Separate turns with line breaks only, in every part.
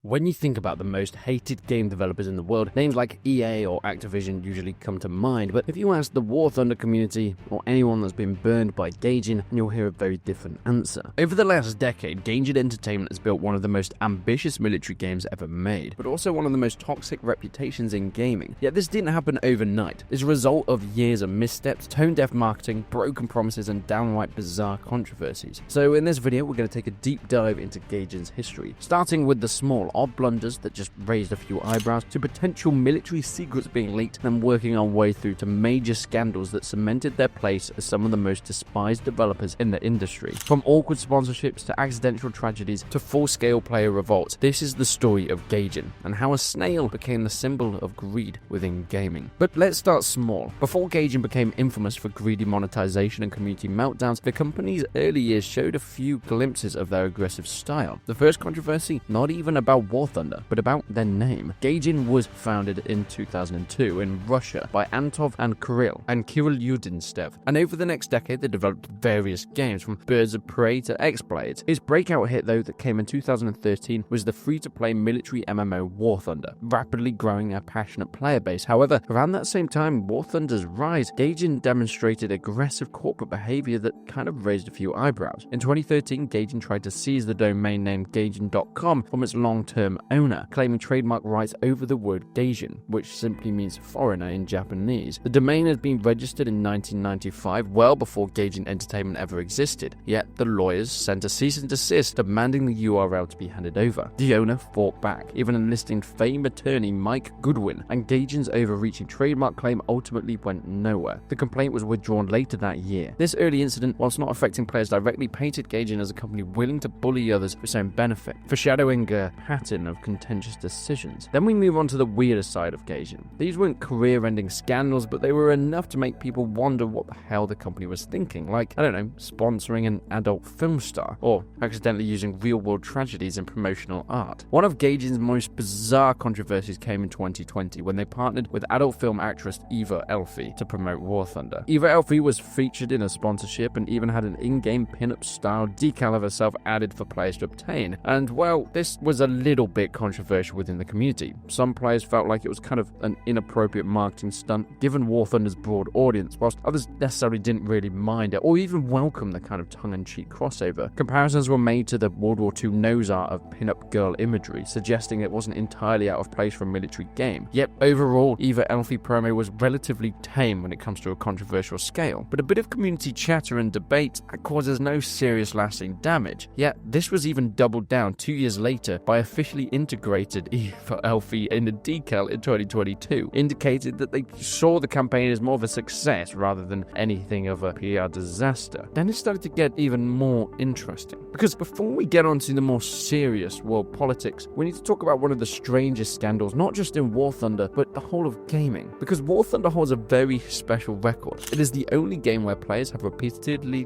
When you think about the most hated game developers in the world, names like EA or Activision usually come to mind, but if you ask the War Thunder community or anyone that's been burned by Gaijin, you'll hear a very different answer. Over the last decade, Gaijin Entertainment has built one of the most ambitious military games ever made, but also one of the most toxic reputations in gaming. Yet this didn't happen overnight. It's a result of years of missteps, tone-deaf marketing, broken promises, and downright bizarre controversies. So in this video, we're going to take a deep dive into Gaijin's history, starting with the small odd blunders that just raised a few eyebrows, to potential military secrets being leaked, and working our way through to major scandals that cemented their place as some of the most despised developers in the industry. From awkward sponsorships to accidental tragedies to full-scale player revolts, this is the story of Gaijin, and how a snail became the symbol of greed within gaming. But let's start small. Before Gaijin became infamous for greedy monetization and community meltdowns, the company's early years showed a few glimpses of their aggressive style. The first controversy, not even about War Thunder, but about their name. Gaijin was founded in 2002 in Russia by Antov and Kirill Yudinstev, and over the next decade they developed various games from Birds of Prey to X-Blades. His breakout hit though that came in 2013 was the free-to-play military MMO War Thunder, rapidly growing a passionate player base. However, around that same time War Thunder's rise, Gaijin demonstrated aggressive corporate behavior that kind of raised a few eyebrows. In 2013, Gaijin tried to seize the domain name Gaijin.com from its long-term owner, claiming trademark rights over the word Gaijin, which simply means foreigner in Japanese. The domain had been registered in 1995, well before Gaijin Entertainment ever existed, yet the lawyers sent a cease and desist demanding the URL to be handed over. The owner fought back, even enlisting famed attorney Mike Goodwin, and Gaijin's overreaching trademark claim ultimately went nowhere. The complaint was withdrawn later that year. This early incident, whilst not affecting players directly, painted Gaijin as a company willing to bully others for its own benefit, foreshadowing a pattern of contentious decisions. Then we move on to the weirder side of Gaijin. These weren't career-ending scandals, but they were enough to make people wonder what the hell the company was thinking, like, I don't know, sponsoring an adult film star, or accidentally using real-world tragedies in promotional art. One of Gaijin's most bizarre controversies came in 2020 when they partnered with adult film actress Eva Elfie to promote War Thunder. Eva Elfie was featured in a sponsorship and even had an in-game pin-up style decal of herself added for players to obtain, and well, this was a little bit controversial within the community. Some players felt like it was kind of an inappropriate marketing stunt given War Thunder's broad audience, whilst others necessarily didn't really mind it or even welcome the kind of tongue-in-cheek crossover. Comparisons were made to the World War II nose art of pin-up girl imagery, suggesting it wasn't entirely out of place for a military game. Yet overall, Eva Elfie promo was relatively tame when it comes to a controversial scale, but a bit of community chatter and debate that causes no serious lasting damage. Yet this was even doubled down 2 years later by officially integrated Eva Elfie in a decal in 2022, indicated that they saw the campaign as more of a success rather than anything of a PR disaster. Then it started to get even more interesting, because before we get onto the more serious world politics, we need to talk about one of the strangest scandals, not just in War Thunder, but the whole of gaming, because War Thunder holds a very special record. It is the only game where players have repeatedly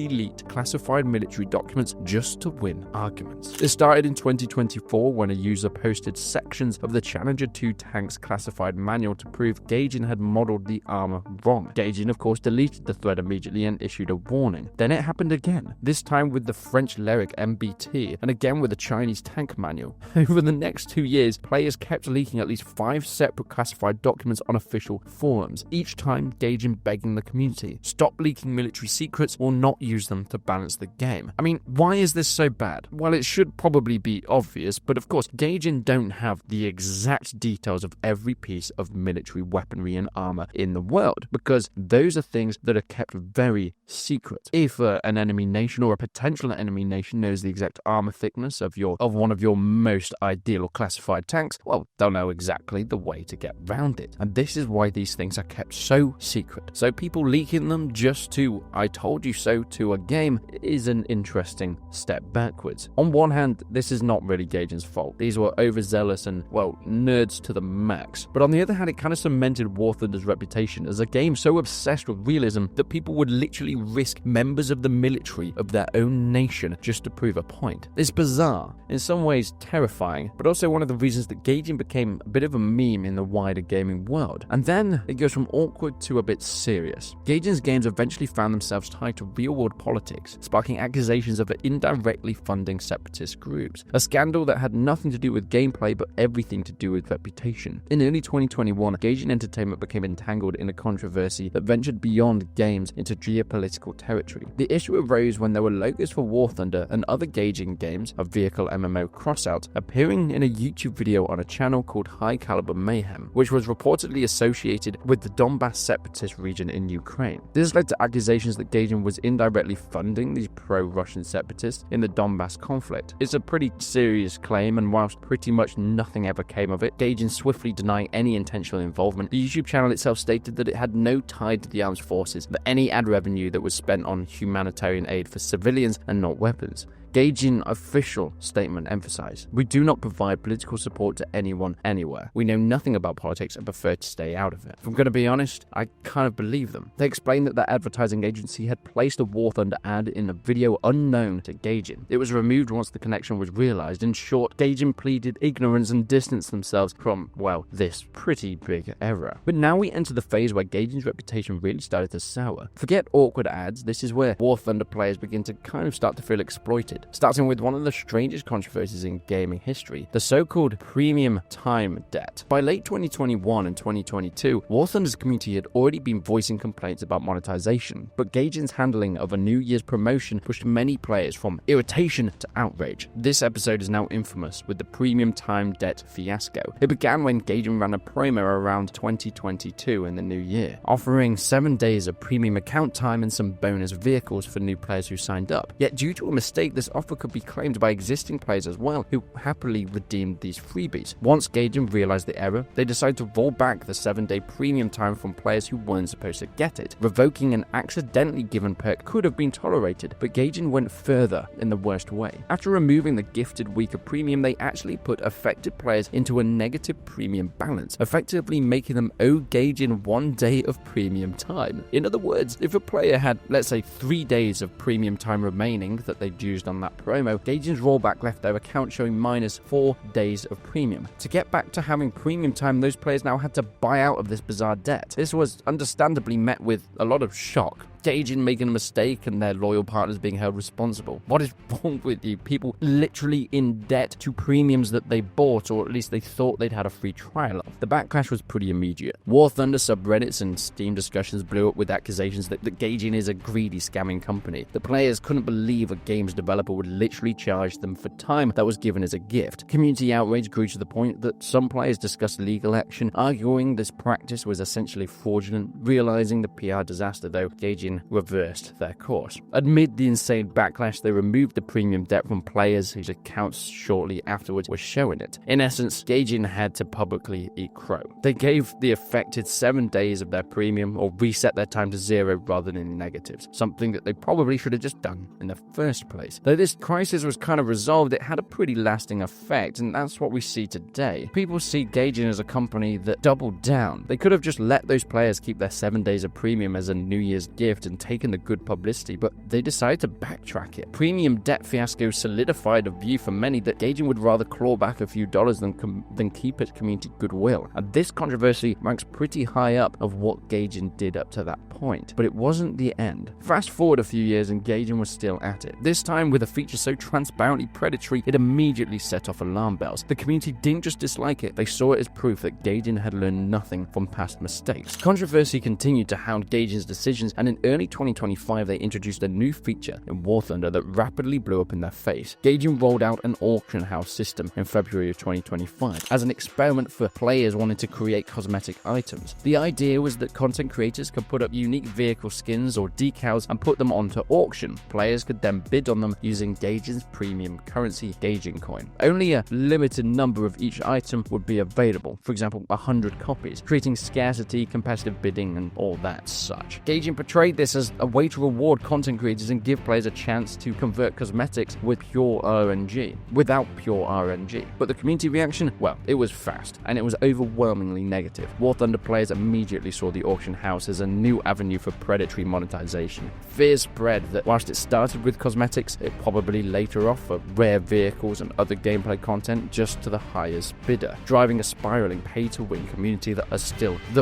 leaked classified military documents just to win arguments. It started in 2024 when a user posted sections of the Challenger 2 tank's classified manual to prove Gaijin had modeled the armor wrong. Gaijin, of course, deleted the thread immediately and issued a warning. Then it happened again, this time with the French Lyric MBT, and again with the Chinese tank manual. Over the next 2 years, players kept leaking at least 5 separate classified documents on official forums, each time Gaijin begging the community, stop leaking military secrets or not use them to balance the game. I mean, why is this so bad? Well, it should probably be obvious, but of course, Gaijin don't have the exact details of every piece of military weaponry and armor in the world, because those are things that are kept very secret. If an enemy nation or a potential enemy nation knows the exact armor thickness of one of your most ideal classified tanks, well, they'll know exactly the way to get around it. And this is why these things are kept so secret. So people leaking them just to "I told you so" to a game is an interesting step backwards. On one hand, this is not really Gaijin's fault. These were overzealous and, well, nerds to the max. But on the other hand, it kind of cemented War Thunder's reputation as a game so obsessed with realism that people would literally risk members of the military of their own nation just to prove a point. It's bizarre, in some ways terrifying, but also one of the reasons that Gaijin became a bit of a meme in the wider gaming world. And then it goes from awkward to a bit serious. Gaijin's games eventually found themselves tied to real-world politics, sparking accusations of indirectly funding funding separatist groups. A scandal that had nothing to do with gameplay but everything to do with reputation. In early 2021, Gaijin Entertainment became entangled in a controversy that ventured beyond games into geopolitical territory. The issue arose when there were logos for War Thunder and other Gaijin games, a vehicle MMO crossout, appearing in a YouTube video on a channel called High Caliber Mayhem, which was reportedly associated with the Donbass separatist region in Ukraine. This led to accusations that Gaijin was indirectly funding these pro-Russian separatists in the Donbass conflict. It's a pretty serious claim, and whilst pretty much nothing ever came of it, Gaijin swiftly denying any intentional involvement. The YouTube channel itself stated that it had no tie to the armed forces, that any ad revenue that was spent on humanitarian aid for civilians and not weapons. Gaijin official statement emphasized, "We do not provide political support to anyone anywhere. We know nothing about politics and prefer to stay out of it." If I'm going to be honest, I kind of believe them. They explained that their advertising agency had placed a War Thunder ad in a video unknown to Gaijin. It was removed once the connection was realized. In short, Gaijin pleaded ignorance and distanced themselves from, well, this pretty big error. But now we enter the phase where Gaijin's reputation really started to sour. Forget awkward ads, this is where War Thunder players begin to kind of start to feel exploited. Starting with one of the strangest controversies in gaming history, the so-called premium time debt. By late 2021 and 2022, War Thunder's community had already been voicing complaints about monetization, but Gaijin's handling of a New Year's promotion pushed many players from irritation to outrage. This episode is now infamous with the premium time debt fiasco. It began when Gaijin ran a promo around 2022 in the new year, offering 7 days of premium account time and some bonus vehicles for new players who signed up. Yet due to a mistake, this offer could be claimed by existing players as well, who happily redeemed these freebies. Once Gaijin realized the error, they decided to roll back the 7-day premium time from players who weren't supposed to get it. Revoking an accidentally given perk could have been tolerated, but Gaijin went further in the worst way. After removing the gifted week of premium, they actually put affected players into a negative premium balance, effectively making them owe Gaijin 1 day of premium time. In other words, if a player had, let's say, 3 days of premium time remaining that they'd used on that promo, Gaijin's rollback left their account showing minus 4 days of premium. To get back to having premium time, those players now had to buy out of this bizarre debt. This was understandably met with a lot of shock. Gaijin making a mistake and their loyal partners being held responsible. What is wrong with you? People literally in debt to premiums that they bought, or at least they thought they'd had a free trial of. The backlash was pretty immediate. War Thunder subreddits and Steam discussions blew up with accusations that Gaijin is a greedy scamming company. The players couldn't believe a game's developer would literally charge them for time that was given as a gift. Community outrage grew to the point that some players discussed legal action, arguing this practice was essentially fraudulent. Realizing the PR disaster, though, Gaijin reversed their course. Amid the insane backlash, they removed the premium debt from players whose accounts shortly afterwards were showing it. In essence, Gaijin had to publicly eat crow. They gave the affected 7 days of their premium, or reset their time to 0 rather than negatives, something that they probably should have just done in the first place. Though this crisis was kind of resolved, it had a pretty lasting effect, and that's what we see today. People see Gaijin as a company that doubled down. They could have just let those players keep their 7 days of premium as a New Year's gift and taken the good publicity, but they decided to backtrack it. Premium debt fiasco solidified a view for many that Gaijin would rather claw back a few dollars than keep its community goodwill. And this controversy ranks pretty high up of what Gaijin did up to that point. But it wasn't the end. Fast forward a few years and Gaijin was still at it. This time with a feature so transparently predatory, it immediately set off alarm bells. The community didn't just dislike it, they saw it as proof that Gaijin had learned nothing from past mistakes. Controversy continued to hound Gaijin's decisions, and in early 2025 they introduced a new feature in War Thunder that rapidly blew up in their face. Gaijin rolled out an auction house system in February of 2025 as an experiment for players wanting to create cosmetic items. The idea was that content creators could put up unique vehicle skins or decals and put them onto auction. Players could then bid on them using Gaijin's premium currency, Gaijin coin. Only a limited number of each item would be available, for example 100 copies, creating scarcity, competitive bidding, and all that such. Gaijin portrayed this as a way to reward content creators and give players a chance to convert cosmetics with pure RNG, without pure RNG. But the community reaction, well, it was fast, and it was overwhelmingly negative. War Thunder players immediately saw the auction house as a new avenue for predatory monetization. Fears spread that whilst it started with cosmetics, it probably later offered rare vehicles and other gameplay content just to the highest bidder, driving a spiraling pay-to-win community that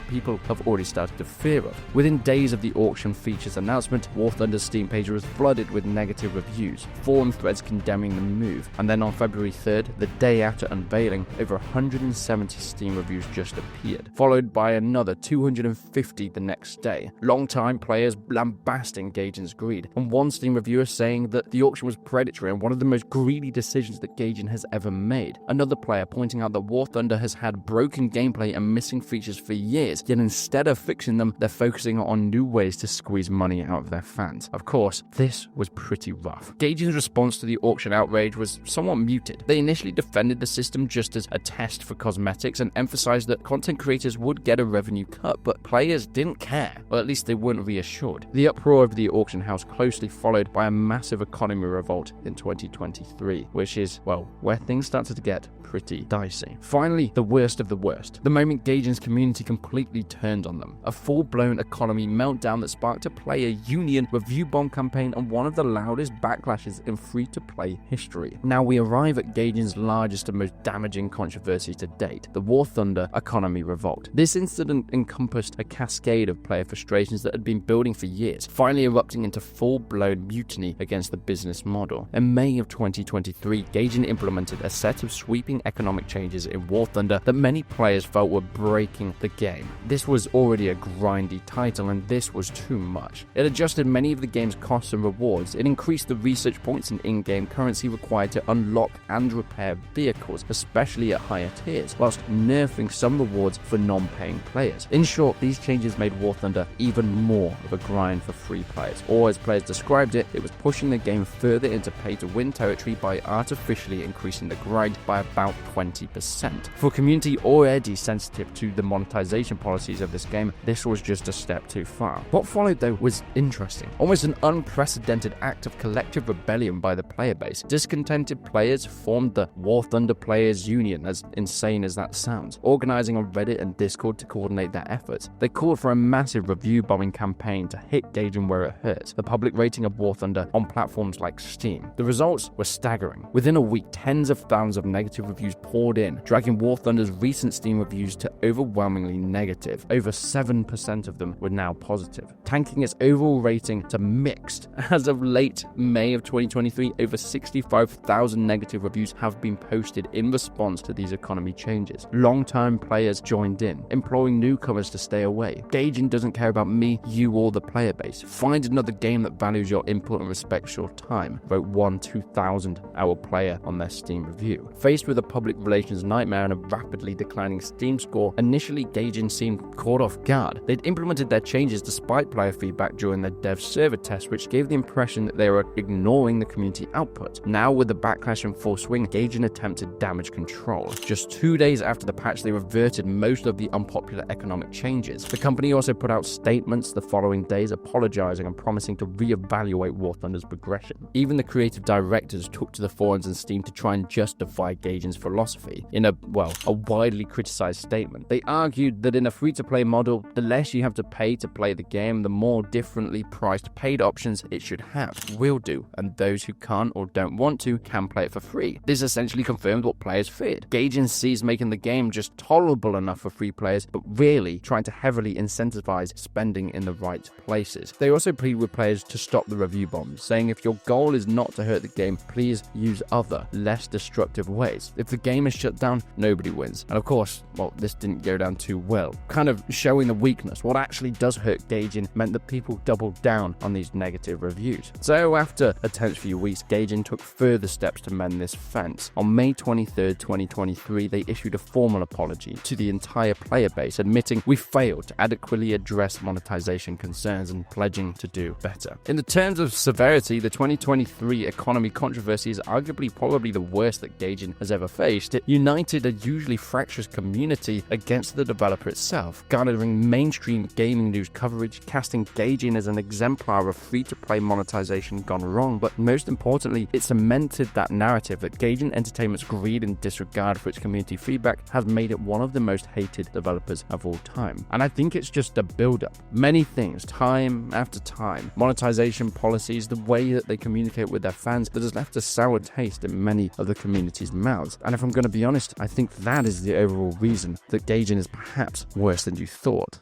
people have already started to fear of. Within days of the auction, feature's announcement, War Thunder's Steam page was flooded with negative reviews, forum threads condemning the move, and then on February 3rd, the day after unveiling, over 170 Steam reviews just appeared, followed by another 250 the next day. Long-time players lambasting Gaijin's greed, and one Steam reviewer saying that the auction was predatory and one of the most greedy decisions that Gaijin has ever made. Another player pointing out that War Thunder has had broken gameplay and missing features for years, yet instead of fixing them, they're focusing on new ways to squeeze money out of their fans. Of course, this was pretty rough. Gaijin's response to the auction outrage was somewhat muted. They initially defended the system just as a test for cosmetics and emphasized that content creators would get a revenue cut, but players didn't care, or at least they weren't reassured. The uproar of the auction house closely followed by a massive economy revolt in 2023, which is, well, where things started to get pretty dicey. Finally, the worst of the worst. The moment Gaijin's community completely turned on them. A full-blown economy meltdown that sparked a player union, review bomb campaign, and one of the loudest backlashes in free-to-play history. Now we arrive at Gaijin's largest and most damaging controversy to date, the War Thunder economy revolt. This incident encompassed a cascade of player frustrations that had been building for years, finally erupting into full-blown mutiny against the business model. In May of 2023, Gaijin implemented a set of sweeping economic changes in War Thunder that many players felt were breaking the game. This was already a grindy title, and this was too much. It adjusted many of the game's costs and rewards. It increased the research points and in-game currency required to unlock and repair vehicles, especially at higher tiers, whilst nerfing some rewards for non-paying players. In short, these changes made War Thunder even more of a grind for free players, or as players described it, it was pushing the game further into pay-to-win territory by artificially increasing the grind by about 20%. For a community already sensitive to the monetization policies of this game, this was just a step too far. What followed though was interesting, almost an unprecedented act of collective rebellion by the player base. Discontented players formed the War Thunder Players Union, as insane as that sounds, organizing on Reddit and Discord to coordinate their efforts. They called for a massive review bombing campaign to hit Gaijin where it hurts, the public rating of War Thunder on platforms like Steam. The results were staggering. Within a week, tens of thousands of negative reviews poured in, dragging War Thunder's recent Steam reviews to overwhelmingly negative. Over 7% of them were now positive, tanking its overall rating to mixed. As of late May of 2023, over 65,000 negative reviews have been posted in response to these economy changes. Long-time players joined in, imploring newcomers to stay away. Gaijin doesn't care about me, you, or the player base. Find another game that values your input and respects your time, wrote one 2,000-hour player on their Steam review. Faced with a public relations nightmare and a rapidly declining Steam score, initially Gaijin seemed caught off guard. They'd implemented their changes despite player feedback during their dev server test, which gave the impression that they were ignoring the community output. Now, with the backlash in full swing, Gaijin attempted damage control. Just 2 days after the patch, they reverted most of the unpopular economic changes. The company also put out statements the following days apologizing and promising to reevaluate War Thunder's progression. Even the creative directors took to the forums and Steam to try and justify Gaijin's philosophy in a widely criticized statement. They argued that in a free-to-play model, the less you have to pay to play the game, the more differently priced paid options it should have, will do, and those who can't or don't want to can play it for free. This essentially confirmed what players feared. Gaijin sees making the game just tolerable enough for free players, but really trying to heavily incentivize spending in the right places. They also plead with players to stop the review bombs, saying if your goal is not to hurt the game, please use other, less destructive ways. If the game is shut down, nobody wins. And of course, well, this didn't go down too well. Kind of showing the weakness. What actually does hurt Gaijin meant that people doubled down on these negative reviews. So after a tense few weeks, Gaijin took further steps to mend this fence. On May 23rd, 2023, they issued a formal apology to the entire player base, admitting we failed to adequately address monetization concerns and pledging to do better. In the terms of severity, the 2023 economy controversy is arguably probably the worst that Gaijin has ever faced. It united a usually fractious community against the developer itself, garnering mainstream gaming news coverage, casting Gaijin as an exemplar of free-to-play monetization gone wrong, but most importantly, it cemented that narrative that Gaijin Entertainment's greed and disregard for its community feedback has made it one of the most hated developers of all time. And I think it's just a build-up. Many things, time after time, monetization policies, the way that they communicate with their fans, that has left a sour taste in many of the community's mouths. And if I'm going to be honest, I think that is the overall reason that Gaijin is perhaps worse than you thought.